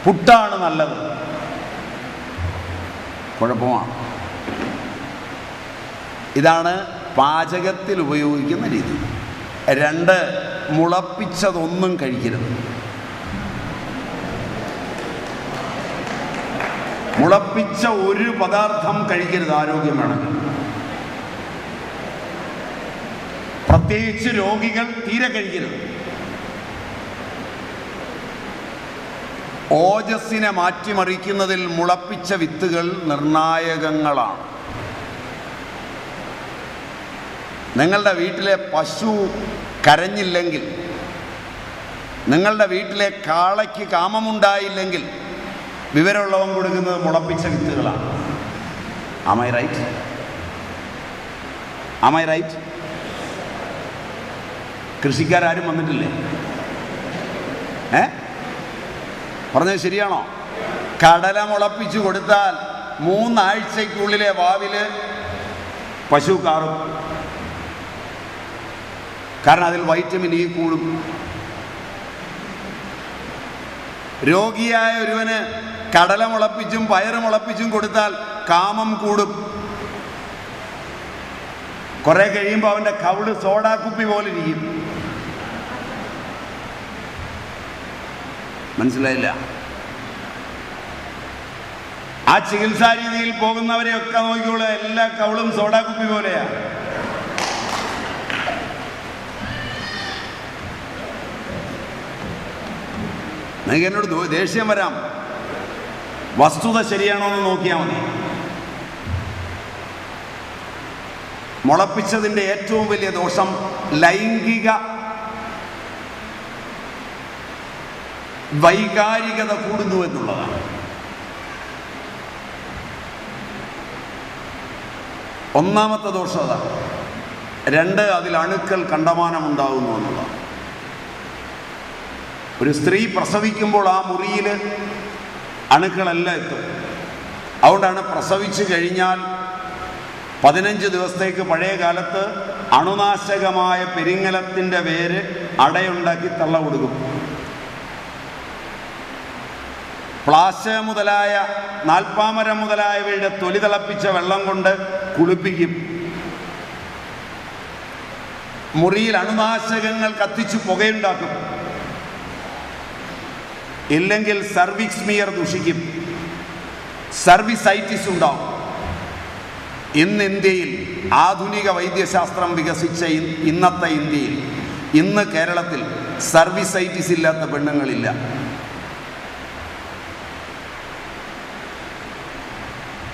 പുട്ടാണ് നല്ലത്, കുഴപ്പമാണ്. ഇതാണ് പാചകത്തിൽ ഉപയോഗിക്കുന്ന രീതി. 2, മുളപ്പിച്ചതൊന്നും കഴിക്കരുത്. മുളപ്പിച്ച ഒരു പദാർത്ഥം കഴിക്കരുത്, ആരോഗ്യം വേണമെങ്കിൽ. പ്രത്യേകിച്ച് രോഗികൾ തീരെ കഴിക്കരുത്. ഓജസ്സിനെ മാറ്റിമറിക്കുന്നതിൽ മുളപ്പിച്ച വിത്തുകൾ നിർണായകങ്ങളാണ്. നിങ്ങളുടെ വീട്ടിലെ പശു കരഞ്ഞില്ലെങ്കിൽ, നിങ്ങളുടെ വീട്ടിലെ കാളയ്ക്ക് കാമമുണ്ടായില്ലെങ്കിൽ വിവരമുള്ളവൻ കൊടുക്കുന്നത് മുളപ്പിച്ച വിത്തുകളാണ്. Am I right? Am I right? കൃഷിക്കാരും വന്നിട്ടില്ലേ? പറഞ്ഞത് ശരിയാണോ? കടല മുളപ്പിച്ചു കൊടുത്താൽ 3 ആഴ്ചയ്ക്കുള്ളിലെ വാവില് പശു കാറും. കാരണം അതിൽ വൈറ്റമിൻ ഇ കൂടും. രോഗിയായ ഒരുവന് കടല മുളപ്പിച്ചും പയറ് മുളപ്പിച്ചും കൊടുത്താൽ കാമം കൂടും. കുറെ കഴിയുമ്പോൾ അവൻ്റെ കവിള് സോഡാക്കുപ്പി പോലെ ഇരിക്കും. മനസ്സിലായില്ല? ആ ചികിത്സാ രീതിയിൽ പോകുന്നവരെയൊക്കെ നോക്കിയോളൂ, എല്ലാ കവിളും സോഡാക്കുപ്പി പോലെയാ. നിങ്ങൾക്ക് എന്നോട് ദേഷ്യം വരാം, വസ്തുത ശരിയാണോ എന്ന് നോക്കിയാൽ മതി. മുളപ്പിച്ചതിൻ്റെ ഏറ്റവും വലിയ ദോഷം ലൈംഗിക വൈകാരികത കൂടുന്നു എന്നുള്ളതാണ്. ഒന്നാമത്തെ ദോഷം അതാണ്. 2, അതിൽ അണുക്കൾ കണ്ടമാനമുണ്ടാകുന്നു എന്നുള്ളതാണ്. ഒരു സ്ത്രീ പ്രസവിക്കുമ്പോൾ ആ മുറിയിൽ അണുക്കളെല്ലാം എത്തും. അതുകൊണ്ടാണ് പ്രസവിച്ചു കഴിഞ്ഞാൽ 15 ദിവസത്തേക്ക് പഴയ കാലത്ത് അണുനാശകമായ പെരിങ്ങലത്തിൻ്റെ വേര് അടയുണ്ടാക്കി തള്ള കൊടുക്കും. പ്ലാശ മുതലായ നാൽപ്പാമരം മുതലായവയുടെ തൊലി തിളപ്പിച്ച വെള്ളം കൊണ്ട് കുളിപ്പിക്കും. മുറിയിൽ അണുനാശകങ്ങൾ കത്തിച്ച് പുകയുണ്ടാക്കും. ഇല്ലെങ്കിൽ സർവിക്സ് സ്മിയർ ദൂഷിക്കും, സർവിസൈറ്റിസ് ഉണ്ടാവും. ഇന്ന് ഇന്ത്യയിൽ ആധുനിക വൈദ്യശാസ്ത്രം വികസിച്ച ഇന്നത്തെ ഇന്ത്യയിൽ, ഇന്ന് കേരളത്തിൽ സർവിസൈറ്റിസ് ഇല്ലാത്ത പെണ്ണുങ്ങളില്ല.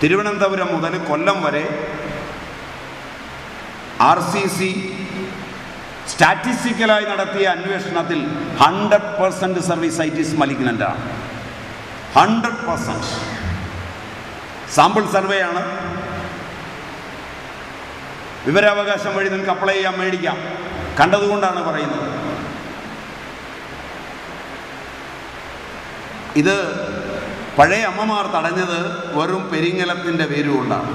തിരുവനന്തപുരം മുതൽ കൊല്ലം വരെ RCC സ്റ്റാറ്റിസ്റ്റിക്കലായി നടത്തിയ അന്വേഷണത്തിൽ 100% സർവീസൈറ്റിസ് മലിഗ്നൻ്റാണ്. 100% സാമ്പിൾ സർവേ ആണ്. വിവരാവകാശം വഴി നിങ്ങൾക്ക് അപ്ലൈ ചെയ്യാൻ, മേടിക്കാം. കണ്ടതുകൊണ്ടാണ് പറയുന്നത്. ഇത് പഴയ അമ്മമാർ തടഞ്ഞത് വെറും പെരിങ്ങലത്തിൻ്റെ വേരുകൊണ്ടാണ്.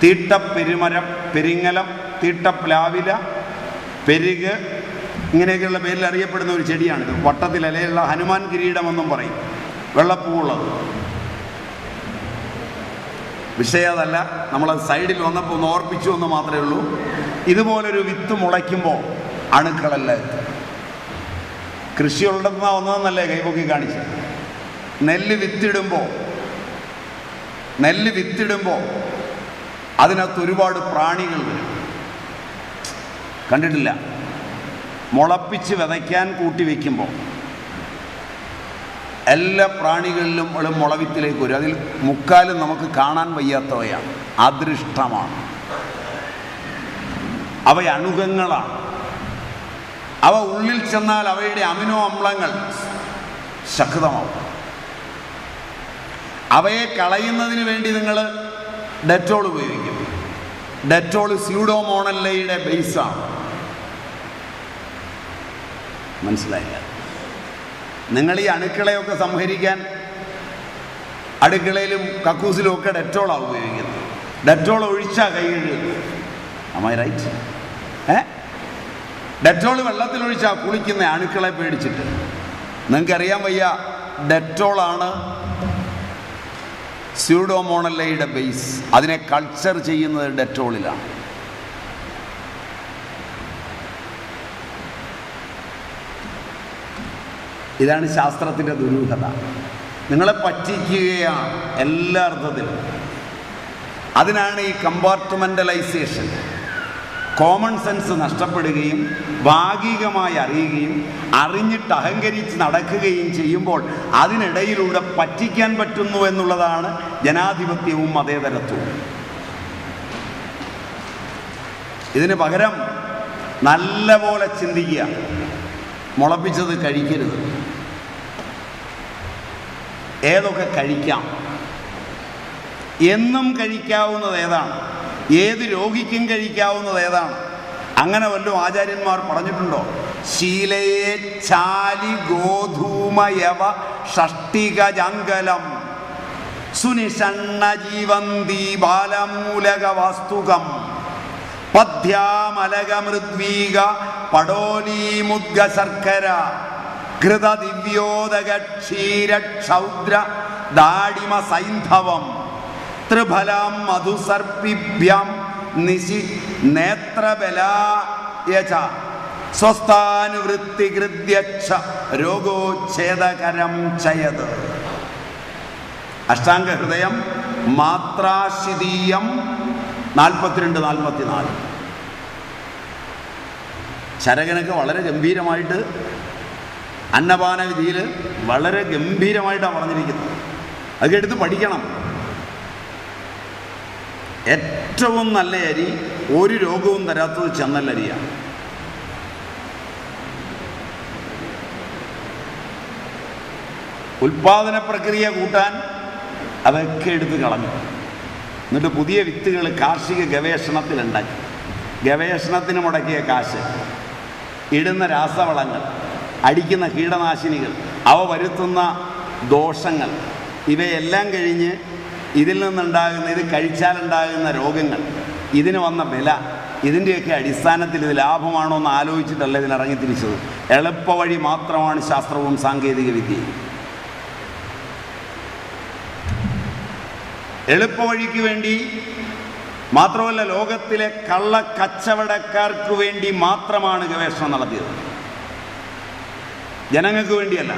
തീട്ടപ്പെരുമരം, പെരിങ്ങലം, തീട്ടപ്ലാവില, പെരുക്, ഇങ്ങനെയൊക്കെയുള്ള പേരിൽ അറിയപ്പെടുന്ന ഒരു ചെടിയാണിത്. വട്ടത്തിൽ ഇലയുള്ള ഹനുമാൻ കിരീടമെന്നും പറയും, വെള്ളപ്പൂവുള്ളത്. വിഷയം അതല്ല, നമ്മളത് സൈഡിൽ വന്നപ്പോൾ ഒന്ന് ഓർപ്പിച്ചു എന്ന് മാത്രമേ ഉള്ളൂ. ഇതുപോലൊരു വിത്ത് മുളയ്ക്കുമ്പോൾ അണുക്കളല്ല എത്തും. കൃഷി ഉണ്ടെന്നാ ഒന്നതെന്നല്ലേ കൈപൊക്കി കാണിച്ചത്. നെല്ല് വിത്തിടുമ്പോൾ അതിനകത്ത് ഒരുപാട് പ്രാണികൾ വരും. കണ്ടിട്ടില്ല? മുളപ്പിച്ച് വിതയ്ക്കാൻ കൂട്ടി വയ്ക്കുമ്പോൾ എല്ലാ പ്രാണികളിലും മുളവിത്തിലേക്ക് വരും. അതിൽ മുക്കാലും നമുക്ക് കാണാൻ വയ്യാത്തവയാണ്, അദൃഷ്ടമാണ്. അവ അണുകങ്ങളാണ്. അവ ഉള്ളിൽ ചെന്നാൽ അവയുടെ അമിനോ അമ്ലങ്ങൾ ശക്തമാവും. അവയെ കളയുന്നതിന് വേണ്ടി നിങ്ങൾ ഡെറ്റോൾ ഉപയോഗിക്കും. ഡെറ്റോൾ സ്യൂഡോമോണല്ലയുടെ ബേസാണ്. മനസ്സിലായില്ല? നിങ്ങൾ ഈ അണുക്കളെയൊക്കെ സംഹരിക്കാൻ അടുക്കളയിലും കക്കൂസിലും ഒക്കെ ഡെറ്റോളാണ് ഉപയോഗിക്കുന്നത്. ഡെറ്റോൾ ഒഴിച്ചാൽ കൈ കഴുകുന്നത്. Am I right? ഡെറ്റോൾ വെള്ളത്തിലൊഴിച്ചാൽ കുളിക്കുന്ന അണുക്കളെ പേടിച്ചിട്ട്. നിങ്ങൾക്കറിയാൻ വയ്യ ഡെറ്റോളാണ് സ്യൂഡോമോണല്ലയുടെ ബേസ്. അതിനെ കൾച്ചർ ചെയ്യുന്നത് ഡെറ്റോളിലാണ്. ഇതാണ് ശാസ്ത്രത്തിൻ്റെ ദുരൂഹത. നിങ്ങളെ പറ്റിക്കുകയാണ് എല്ലാ അർത്ഥത്തിലും. അതിനാണ് ഈ കമ്പാർട്ട്മെൻ്റലൈസേഷൻ. കോമൺ സെൻസ് നഷ്ടപ്പെടുകയും ഭാഗികമായി അറിയുകയും അറിഞ്ഞിട്ട് അഹങ്കരിച്ച് നടക്കുകയും ചെയ്യുമ്പോൾ അതിനിടയിലൂടെ പറ്റിക്കാൻ പറ്റുന്നു എന്നുള്ളതാണ് ജനാധിപത്യവും മതേതരത്വവും. ഇതിന് പകരം നല്ല പോലെ ചിന്തിക്കുക. മുളപ്പിച്ചത് കഴിക്കരുത്. ഏതൊക്കെ കഴിക്കാം? എന്നും കഴിക്കാവുന്നത് ഏതാണ്? ഏത് രോഗിക്കും കഴിക്കാവുന്നത് ഏതാണ്? അങ്ങനെ വല്ലതും ആചാര്യന്മാർ പറഞ്ഞിട്ടുണ്ടോ? ശീലയെ ചാലി ഗോധൂമയവ ഷഷ്ടികജാങ്കലം സുനിഷണ്ണ ജീവന്തി ബാലമൂലക വാസ്തുകം പദ്യാമലകമൃദ്വീക പടോലീമുദ്ഗ ശർക്കര ഘൃത ദിവ്യോദക ക്ഷീരക്ഷൗദ്ര ദാടിമ സൈന്ധവം ത്രിഫലം മധുസർപ്പിഭ്യം നിശി നേത്രബലായച സ്വസ്ഥാനുവൃത്തികൃദ്യക്ഷ രോഗോച്ഛേദകരം ചയത്. അഷ്ടാംഗ ഹൃദയം മാത്രാശിതീയം 42-44. ചരകനൊക്കെ വളരെ ഗംഭീരമായിട്ട് അന്നപാന വിധിയിൽ വളരെ ഗംഭീരമായിട്ടാണ് പറഞ്ഞിരിക്കുന്നത്. അതൊക്കെ എടുത്ത് പഠിക്കണം. ഏറ്റവും നല്ല അരി, ഒരു രോഗവും തരാത്തത് ചെന്നല്ലരിയാണ്. ഉൽപാദന പ്രക്രിയ കൂട്ടാൻ അതൊക്കെ എടുത്ത് കളഞ്ഞു. എന്നിട്ട് പുതിയ വിത്തുകൾ കാർഷിക ഗവേഷണത്തിലുണ്ടാക്കി. ഗവേഷണത്തിന് മുടക്കിയ കാശ്, ഇടുന്ന രാസവളങ്ങൾ, അടിക്കുന്ന കീടനാശിനികൾ, അവ വരുത്തുന്ന ദോഷങ്ങൾ, ഇവയെല്ലാം കഴിഞ്ഞ് ഇതിൽ നിന്നുണ്ടാകുന്ന, ഇത് കഴിച്ചാലുണ്ടാകുന്ന രോഗങ്ങൾ, ഇതിന് വന്ന വില, ഇതിൻ്റെയൊക്കെ അടിസ്ഥാനത്തിൽ ഇത് ലാഭമാണോ എന്ന് ആലോചിച്ചിട്ടല്ല ഇതിനിറങ്ങി തിരിച്ചത്. എളുപ്പവഴി മാത്രമാണ് ശാസ്ത്രവും സാങ്കേതിക വിദ്യയും. എളുപ്പവഴിക്ക് വേണ്ടി മാത്രമല്ല, ലോകത്തിലെ കള്ളക്കച്ചവടക്കാർക്ക് വേണ്ടി മാത്രമാണ് ഗവേഷണം നടത്തിയത്, ജനങ്ങൾക്ക് വേണ്ടിയല്ല.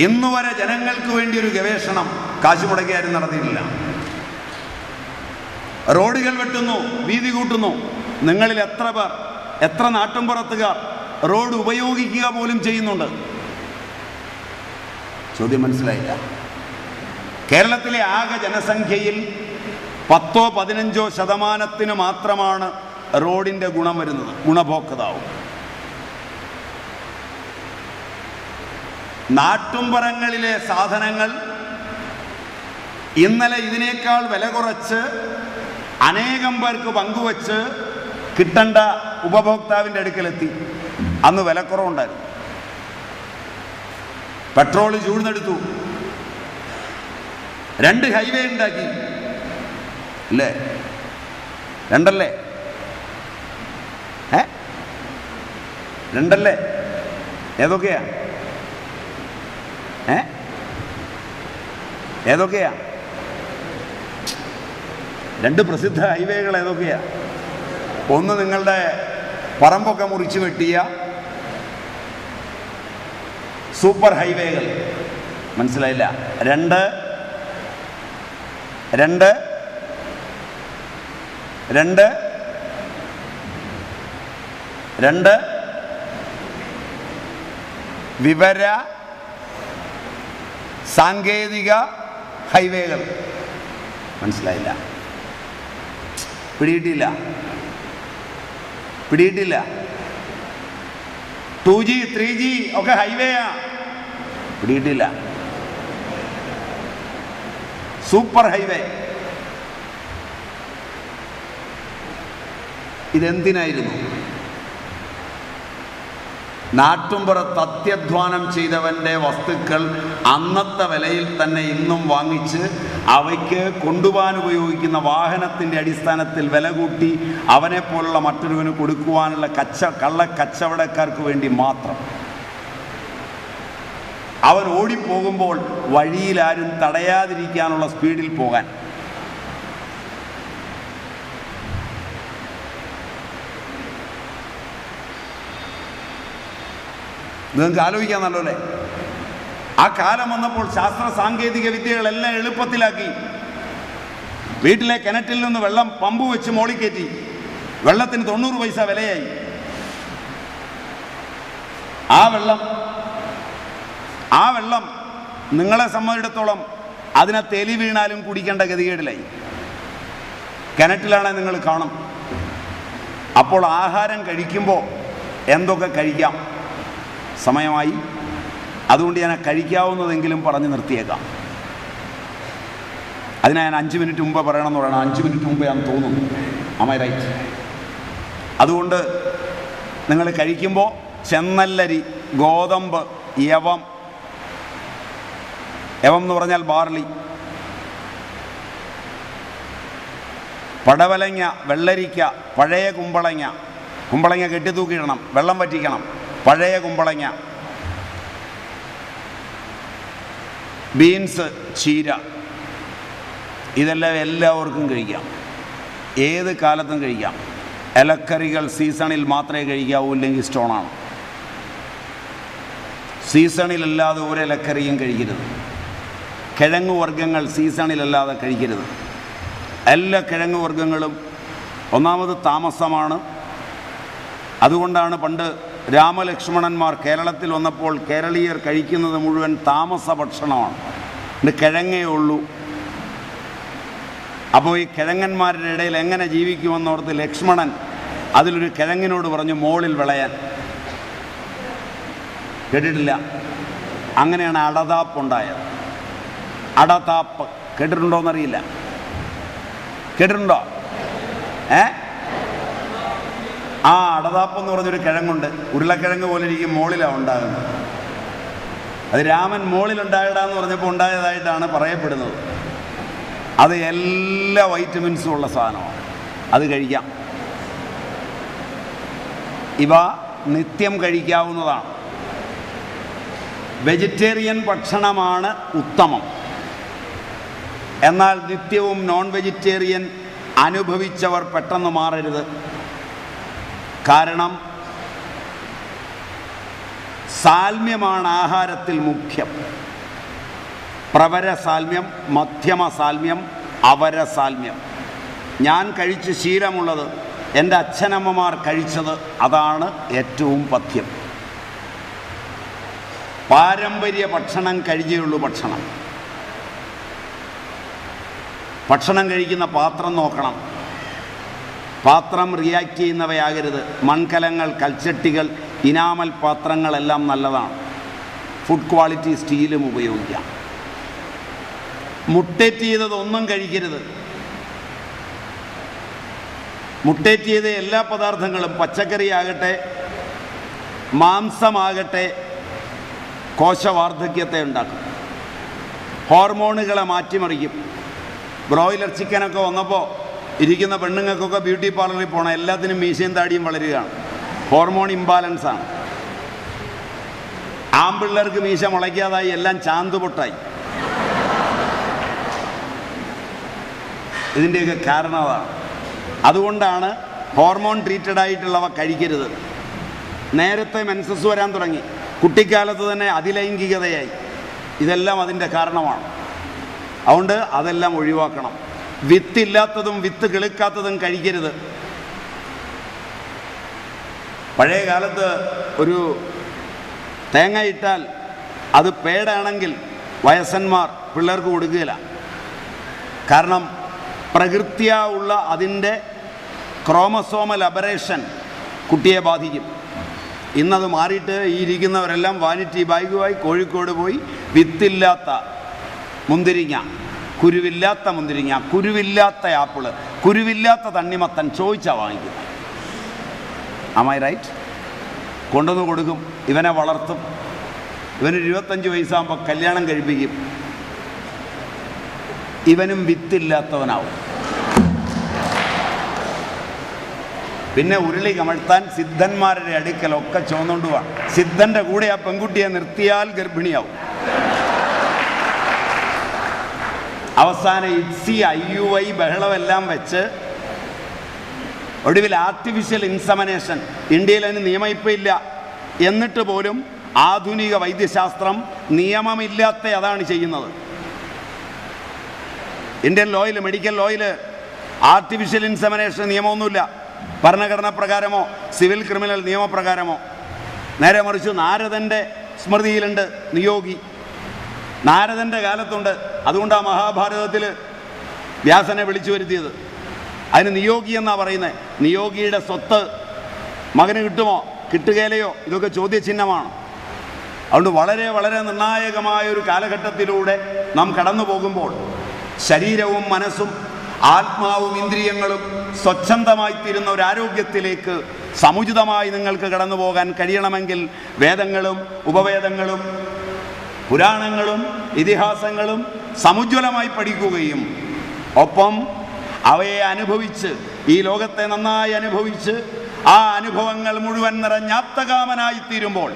ഇന്നുവരെ ജനങ്ങൾക്ക് വേണ്ടി ഒരു ഗവേഷണം കാശ് മുടക്കി ആരും നടത്തിയിട്ടില്ല. റോഡുകൾ വെട്ടുന്നു, വീതി കൂട്ടുന്നു. നിങ്ങളിൽ എത്ര പേർ, എത്ര നാട്ടുംപുറത്തുകാർ റോഡ് ഉപയോഗിക്കുക പോലും ചെയ്യുന്നുണ്ട്? ചോദ്യം മനസ്സിലായില്ല. കേരളത്തിലെ ആകെ ജനസംഖ്യയിൽ 10-15% മാത്രമാണ് റോഡിൻ്റെ ഗുണം വരുന്നത്, ഗുണഭോക്താവും. നാട്ടുംപുറങ്ങളിലെ സാധനങ്ങൾ ഇന്നലെ ഇതിനേക്കാൾ വില കുറച്ച് അനേകം പേർക്ക് പങ്കുവച്ച് കിട്ടേണ്ട ഉപഭോക്താവിൻ്റെ അടുക്കലെത്തി. അന്ന് വിലക്കുറവുണ്ടായിരുന്നു. പെട്രോൾ ചൂഴ്ന്നെടുത്തു, 2 ഹൈവേ ഉണ്ടാക്കി, അല്ലേ? 2 2 ഏതൊക്കെയാ? ഏതൊക്കെയാ 2 പ്രസിദ്ധ ഹൈവേകൾ ഏതൊക്കെയാ? ഒന്ന് നിങ്ങളുടെ പറമ്പൊക്കെ മുറിച്ചു വെട്ടിയ സൂപ്പർ ഹൈവേകൾ, മനസ്സിലായില്ല? 2 വിവര സാങ്കേതിക ഹൈവേകൾ, മനസ്സിലായില്ല? പിടിയിട്ടില്ല. 2G 3G ഒക്കെ ഹൈവേയാ, പിടിയിട്ടില്ല. Super highway. ഇതെന്തിനായിരുന്നു? നാട്ടുംപുറത്ത് അത്യധ്വാനം ചെയ്തവൻ്റെ വസ്തുക്കൾ അന്നത്തെ വിലയിൽ തന്നെ ഇന്നും വാങ്ങിച്ച് അവയ്ക്ക് കൊണ്ടുപോകാൻ ഉപയോഗിക്കുന്ന വാഹനത്തിൻ്റെ അടിസ്ഥാനത്തിൽ വില കൂട്ടി അവനെപ്പോലുള്ള മറ്റൊരുവന് കൊടുക്കുവാനുള്ള കള്ളക്കച്ചവടക്കാർക്ക് വേണ്ടി മാത്രം. അവൻ ഓടിപ്പോകുമ്പോൾ വഴിയിൽ ആരും തടയാതിരിക്കാനുള്ള സ്പീഡിൽ പോകാൻ. നിങ്ങൾക്ക് ആലോചിക്കാൻ നല്ലല്ലേ? ആ കാലം വന്നപ്പോൾ ശാസ്ത്ര സാങ്കേതിക വിദ്യകളെല്ലാം എളുപ്പത്തിലാക്കി. വീട്ടിലെ കിണറ്റിൽ നിന്ന് വെള്ളം പമ്പ് വെച്ച് മോളിക്കയറ്റി. വെള്ളത്തിന് 90 പൈസ വിലയായി. ആ വെള്ളം നിങ്ങളെ സംബന്ധിച്ചിടത്തോളം അതിനകത്ത് എലി വീണാലും കുടിക്കേണ്ട ഗതികേടിലായി. കിണറ്റിലാണെങ്കിൽ നിങ്ങൾ കാണും. അപ്പോൾ ആഹാരം കഴിക്കുമ്പോൾ എന്തൊക്കെ കഴിക്കാം? സമയമായി, അതുകൊണ്ട് ഞാൻ കഴിക്കാവുന്നതെങ്കിലും പറഞ്ഞു നിർത്തിയേക്കാം. അതിന് ഞാൻ 5 മിനിറ്റ് മുമ്പ് പറയണമെന്ന് പറയണം. 5 മിനിറ്റ് മുമ്പ് ഞാൻ തോന്നുന്നു. ആമൈ റൈറ്റ്? അതുകൊണ്ട് നിങ്ങൾ കഴിക്കുമ്പോൾ ചെന്നല്ലരി, ഗോതമ്പ്, യവം എന്ന് പറഞ്ഞാൽ ബാർലി, പടവലങ്ങ, വെള്ളരിക്ക, പഴയ കുമ്പളങ്ങ കെട്ടിത്തൂക്കിയിടണം, വെള്ളം വറ്റിക്കണം. പഴയ കുമ്പളങ്ങ, ബീൻസ്, ചീര, ഇതെല്ലാം എല്ലാവർക്കും കഴിക്കാം, ഏത് കാലത്തും കഴിക്കാം. ഇലക്കറികൾ സീസണിൽ മാത്രമേ കഴിക്കാവൂ, ഇല്ലെങ്കിൽ സ്റ്റോണാണ്. സീസണിലല്ലാതെ ഒരു ഇലക്കറിയും കഴിക്കരുത്. കിഴങ്ങ് വർഗ്ഗങ്ങൾ സീസണിലല്ലാതെ കഴിക്കരുത്. എല്ലാ കിഴങ്ങ് വർഗ്ഗങ്ങളും ഒന്നാമത് താമസമാണ്. അതുകൊണ്ടാണ് പണ്ട് രാമലക്ഷ്മണന്മാർ കേരളത്തിൽ വന്നപ്പോൾ കേരളീയർ കഴിക്കുന്നത് മുഴുവൻ താമസ ഭക്ഷണമാണ്. കിഴങ്ങേ ഉള്ളൂ. അപ്പോൾ ഈ കിഴങ്ങന്മാരുടെ ഇടയിൽ എങ്ങനെ ജീവിക്കുമെന്നോർത്ത് ലക്ഷ്മണൻ അതിലൊരു കിഴങ്ങിനോട് പറഞ്ഞു മോളിൽ വിളയാൻ. കേട്ടിട്ടില്ല? അങ്ങനെയാണ് അടതാപ്പ് ഉണ്ടായത്. അടതാപ്പ് കേട്ടിട്ടുണ്ടോയെന്നറിയില്ല. കേട്ടിട്ടുണ്ടോ? അടതാപ്പ് എന്ന് പറഞ്ഞൊരു കിഴങ്ങുണ്ട്. ഉരുളക്കിഴങ്ങ് പോലെ ഇരിക്കും, മോളിലാണ് ഉണ്ടാകുന്നത്. അത് രാമൻ മോളിലുണ്ടായിടാന്ന് പറഞ്ഞപ്പോൾ ഉണ്ടായതായിട്ടാണ് പറയപ്പെടുന്നത്. അത് എല്ലാ വൈറ്റമിൻസും ഉള്ള സാധനമാണ്. അത് കഴിക്കാം. ഇവ നിത്യം കഴിക്കാവുന്നതാണ്. വെജിറ്റേറിയൻ ഭക്ഷണമാണ് ഉത്തമം. എന്നാൽ നിത്യവും നോൺ വെജിറ്റേറിയൻ അനുഭവിച്ചവർ പെട്ടെന്ന് മാറരുത്. കാരണം സാൽമ്യമാണ് ആഹാരത്തിൽ മുഖ്യം. പ്രവരസാൽമ്യം, മധ്യമസാൽമ്യം, അവരസാൽമ്യം. ഞാൻ കഴിച്ച് ശീലമുള്ളത്, എൻ്റെ അച്ഛനമ്മമാർ കഴിച്ചത്, അതാണ് ഏറ്റവും പഥ്യം. പാരമ്പര്യ ഭക്ഷണം കഴിഞ്ഞേയുള്ളൂ ഭക്ഷണം കഴിക്കുന്ന പാത്രം നോക്കണം. പാത്രം റിയാക്ട് ചെയ്യുന്നവയാകരുത്. മൺകലങ്ങൾ, കൽച്ചട്ടികൾ, ഇനാമൽ പാത്രങ്ങളെല്ലാം നല്ലതാണ്. ഫുഡ് ക്വാളിറ്റി സ്റ്റീലും ഉപയോഗിക്കാം. മുട്ടേറ്റ് ചെയ്തതൊന്നും കഴിക്കരുത്. മുട്ടേറ്റ് ചെയ്ത എല്ലാ പദാർത്ഥങ്ങളും, പച്ചക്കറി ആകട്ടെ മാംസമാകട്ടെ, കോശവാർദ്ധക്യത്തെ ഉണ്ടാക്കും. ഹോർമോണുകളെ മാറ്റിമറിക്കും. ബ്രോയിലർ ചിക്കനൊക്കെ വന്നപ്പോൾ ഇരിക്കുന്ന പെണ്ണുങ്ങൾക്കൊക്കെ ബ്യൂട്ടി പാർലറിൽ പോകണം. എല്ലാത്തിനും മീശയും താടിയും വളരുകയാണ്. ഹോർമോൺ ഇംബാലൻസാണ്. ആമ്പിള്ളേർക്ക് മീശ മുളയ്ക്കാതായി, എല്ലാം ചാന്തുപൊട്ടായി. ഇതിൻ്റെയൊക്കെ കാരണം അതാണ്. അതുകൊണ്ടാണ് ഹോർമോൺ ട്രീറ്റഡ് ആയിട്ടുള്ളവ കഴിക്കരുത്. നേരത്തെ മെൻസസ് വരാൻ തുടങ്ങി, കുട്ടിക്കാലത്ത് തന്നെ അതിലൈംഗികതയായി. ഇതെല്ലാം അതിൻ്റെ കാരണമാണ്. അതുകൊണ്ട് അതെല്ലാം ഒഴിവാക്കണം. വിത്തില്ലാത്തതും വിത്ത് കിളുക്കാത്തതും കഴിക്കരുത്. പഴയ കാലത്ത് ഒരു തേങ്ങ ഇട്ടാൽ അത് പേടാണെങ്കിൽ വയസ്സന്മാർ പിള്ളേർക്ക് കൊടുക്കുകയില്ല. കാരണം പ്രകൃത്യാ ഉള്ള അതിൻ്റെ ക്രോമസോമൽ അബറേഷൻ കുട്ടിയെ ബാധിക്കും. ഇന്നത് മാറിയിട്ട് ഈ ഇരിക്കുന്നവരെല്ലാം വാനിറ്റി ബാഗുമായി കോഴിക്കോട് പോയി വിത്തില്ലാത്ത മുന്തിരിങ്ങ, കുരുവില്ലാത്ത മുന്തിരിങ്ങ, കുരുവില്ലാത്ത ആപ്പിള്, കുരുവില്ലാത്ത തണ്ണിമത്തൻ ചോദിച്ചാൽ വാങ്ങിക്കുന്നത്. ആമൈ റൈറ്റ്? കൊണ്ടുവന്ന് കൊടുക്കും. ഇവനെ വളർത്തും. ഇവന് 25 വയസ്സാകുമ്പോൾ കല്യാണം കഴിപ്പിക്കും. ഇവനും വിത്തില്ലാത്തവനാവും. പിന്നെ ഉരുളി കമഴ്ത്താൻ സിദ്ധന്മാരുടെ അടുക്കലൊക്കെ ചുവന്നുകൊണ്ട് പോവാം. സിദ്ധൻ്റെ കൂടെ ആ പെൺകുട്ടിയെ നിർത്തിയാൽ ഗർഭിണിയാവും. അവസാനം ITSI IUI ബഹളമെല്ലാം വെച്ച് ഒടുവിൽ ആർട്ടിഫിഷ്യൽ ഇൻസെമിനേഷൻ, ഇന്ത്യയിൽ അതിന് നിയമം ഇപ്പോൾ ഇല്ല, എന്നിട്ട് പോലും ആധുനിക വൈദ്യശാസ്ത്രം നിയമമില്ലാത്ത അതാണ് ചെയ്യുന്നത്. ഇന്ത്യൻ ലോയിൽ, മെഡിക്കൽ ലോയിൽ ആർട്ടിഫിഷ്യൽ ഇൻസെമിനേഷൻ നിയമമൊന്നുമില്ല, ഭരണഘടന പ്രകാരമോ സിവിൽ ക്രിമിനൽ നിയമപ്രകാരമോ. നേരെ മറിച്ച് നാരദൻ്റെ സ്മൃതിയിലുണ്ട് നിയോഗി, നാരദൻ്റെ കാലത്തുണ്ട്. അതുകൊണ്ടാണ് മഹാഭാരതത്തിൽ വ്യാസനെ വിളിച്ചു വരുത്തിയത്. അതിന് നിയോഗി എന്നാണ് പറയുന്നത്. നിയോഗിയുടെ സ്വത്ത് മകന് കിട്ടുമോ കിട്ടുകയില്ലയോ ഇതൊക്കെ ചോദ്യചിഹ്നമാണ്. അതുകൊണ്ട് വളരെ വളരെ നിർണായകമായ ഒരു കാലഘട്ടത്തിലൂടെ നാം കടന്നു പോകുമ്പോൾ ശരീരവും മനസ്സും ആത്മാവും ഇന്ദ്രിയങ്ങളും സ്വച്ഛന്തമായി തീരുന്ന ഒരു ആരോഗ്യത്തിലേക്ക് സമുചിതമായി നിങ്ങൾക്ക് കടന്നു പോകാൻ കഴിയണമെങ്കിൽ വേദങ്ങളും ഉപവേദങ്ങളും പുരാണങ്ങളും ഇതിഹാസങ്ങളും സമുജ്വലമായി പഠിക്കുകയും ഒപ്പം അവയെ അനുഭവിച്ച് ഈ ലോകത്തെ നന്നായി അനുഭവിച്ച് ആ അനുഭവങ്ങൾ മുഴുവൻ നിറഞ്ഞാപ്തകാമനായിത്തീരുമ്പോൾ,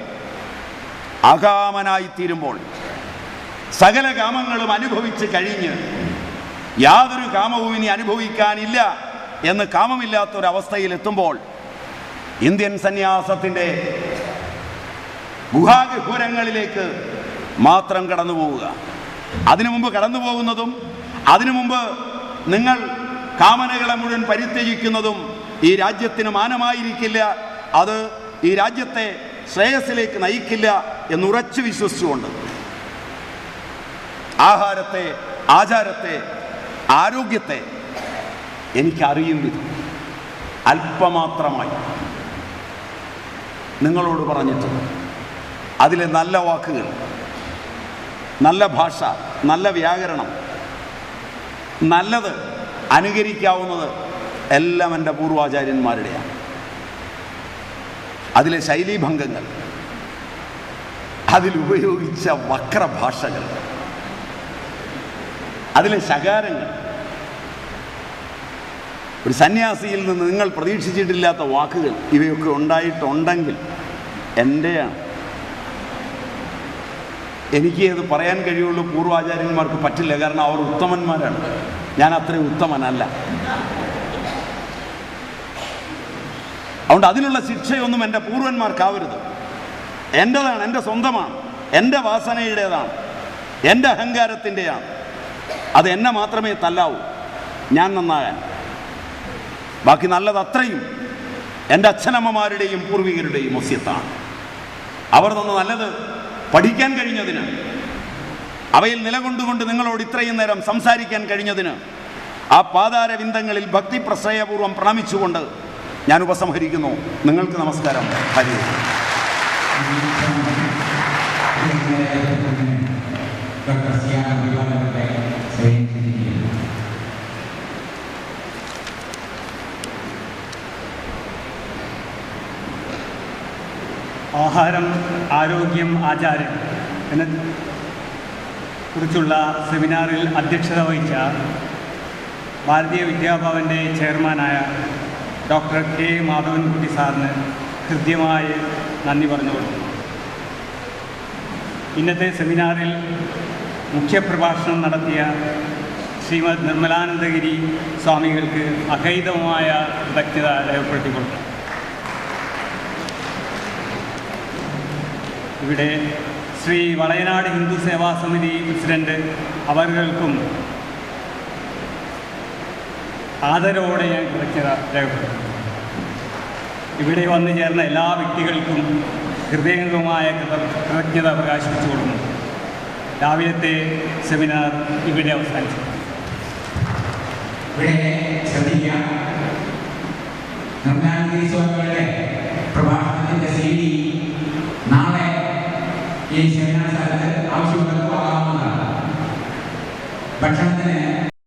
അകാമനായിത്തീരുമ്പോൾ, സകല കാമങ്ങളും അനുഭവിച്ച് കഴിഞ്ഞ് യാതൊരു കാമവും ഇനി അനുഭവിക്കാനില്ല എന്ന് കാമമില്ലാത്തൊരവസ്ഥയിലെത്തുമ്പോൾ ഇന്ത്യൻ സന്യാസത്തിൻ്റെ ഗുഹാഗഹ്വരങ്ങളിലേക്ക് മാത്രം കടന്നു പോവുക. അതിനു മുമ്പ് കടന്നു പോകുന്നതും അതിനു മുമ്പ് നിങ്ങൾ കാമനകളെ മുഴുവൻ പരിത്യജിക്കുന്നതും ഈ രാജ്യത്തിന് മാനമായിരിക്കില്ല, അത് ഈ രാജ്യത്തെ ശ്രേയസ്സിലേക്ക് നയിക്കില്ല എന്നുറച്ചു വിശ്വസിച്ചുകൊണ്ട് ആഹാരത്തെ, ആചാരത്തെ, ആരോഗ്യത്തെ എനിക്കറിയും വിധം അല്പമാത്രമായി നിങ്ങളോട് പറഞ്ഞിട്ടുണ്ട്. അതിലെ നല്ല വാക്കുകൾ, നല്ല ഭാഷ, നല്ല വ്യാകരണം, നല്ലത്, അനുകരിക്കാവുന്നത് എല്ലാം എൻ്റെ പൂർവാചാര്യന്മാരുടെയാണ്. അതിലെ ശൈലീഭംഗങ്ങൾ, അതിലുപയോഗിച്ച വക്രഭാഷകൾ, അതിലെ ശകാരങ്ങൾ, ഒരു സന്യാസിയിൽ നിന്ന് നിങ്ങൾ പ്രതീക്ഷിച്ചിട്ടില്ലാത്ത വാക്കുകൾ, ഇവയൊക്കെ ഉണ്ടായിട്ടുണ്ടെങ്കിൽ എൻ്റെയാണ്. എനിക്ക് അത് പറയാൻ കഴിയുള്ളൂ, പൂർവാചാര്യന്മാർക്ക് പറ്റില്ല. കാരണം അവർ ഉത്തമന്മാരാണ്, ഞാൻ അത്രയും ഉത്തമനല്ല. അതുകൊണ്ട് അതിനുള്ള ശിക്ഷയൊന്നും എൻ്റെ പൂർവന്മാർക്കാവരുത്. എൻ്റെതാണ്, എൻ്റെ സ്വന്തമാണ്, എൻ്റെ വാസനയുടേതാണ്, എൻ്റെ അഹങ്കാരത്തിൻ്റെയാണ്. അത് എന്നെ മാത്രമേ തല്ലാവൂ ഞാൻ നന്നാകാൻ. ബാക്കി നല്ലത് അത്രയും എൻ്റെ അച്ഛനമ്മമാരുടെയും പൂർവികരുടെയും വസ്യത്താണ്. അവർ തന്ന നല്ലത് പഠിക്കാൻ കഴിഞ്ഞതിന്, അവയിൽ നിലകൊണ്ടുകൊണ്ട് നിങ്ങളോട് ഇത്രയും നേരം സംസാരിക്കാൻ കഴിഞ്ഞതിന്, ആ പാതാരവിന്ദങ്ങളിൽ ഭക്തി പ്രശ്രയപൂർവ്വം പ്രണമിച്ചുകൊണ്ട് ഞാൻ ഉപസംഹരിക്കുന്നു. നിങ്ങൾക്ക് നമസ്കാരം. ഹരി. ആഹാരം, ആരോഗ്യം, ആചാരം എന്ന കുറിച്ചുള്ള സെമിനാറിൽ അധ്യക്ഷത വഹിച്ച ഭാരതീയ വിദ്യാഭവൻ്റെ ചെയർമാനായ ഡോക്ടർ കെ മാധവൻകുട്ടി സാറിന് ഹൃദ്യമായി നന്ദി പറഞ്ഞുകൊള്ളുന്നു. ഇന്നത്തെ സെമിനാറിൽ മുഖ്യപ്രഭാഷണം നടത്തിയ ശ്രീമദ് നിർമ്മലാനന്ദഗിരി സ്വാമികൾക്ക് അഗൈതമായ കൃതജ്ഞത രേഖപ്പെടുത്തിക്കൊള്ളുന്നു. ഇവിടെ ശ്രീ വളയനാട് ഹിന്ദു സേവാ സമിതി പ്രസിഡന്റ് അവർക്കും ആദരവോടെ ഞാൻ കൃതജ്ഞത രേഖപ്പെടുത്തുന്നു. ഇവിടെ വന്നു ചേർന്ന എല്ലാ വ്യക്തികൾക്കും ഹൃദയംഗമായ കൃതജ്ഞത പ്രകാശിപ്പിച്ചുകൊള്ളുന്നു. രാവിലത്തെ സെമിനാർ ഇവിടെ അവസാനിച്ചു. ഇവിടെ ശ്രദ്ധിക്കാം, നിർമ്മലാനന്ദഗിരി സ്വാമികളുടെ പ്രഭാഷണത്തിൻ്റെ CD നാളെ ഈ സെമിനാർ സ്ഥലത്ത് ആവശ്യമുള്ളവർക്ക് വാങ്ങാവുന്നതാണ്. ഭക്ഷണത്തിന്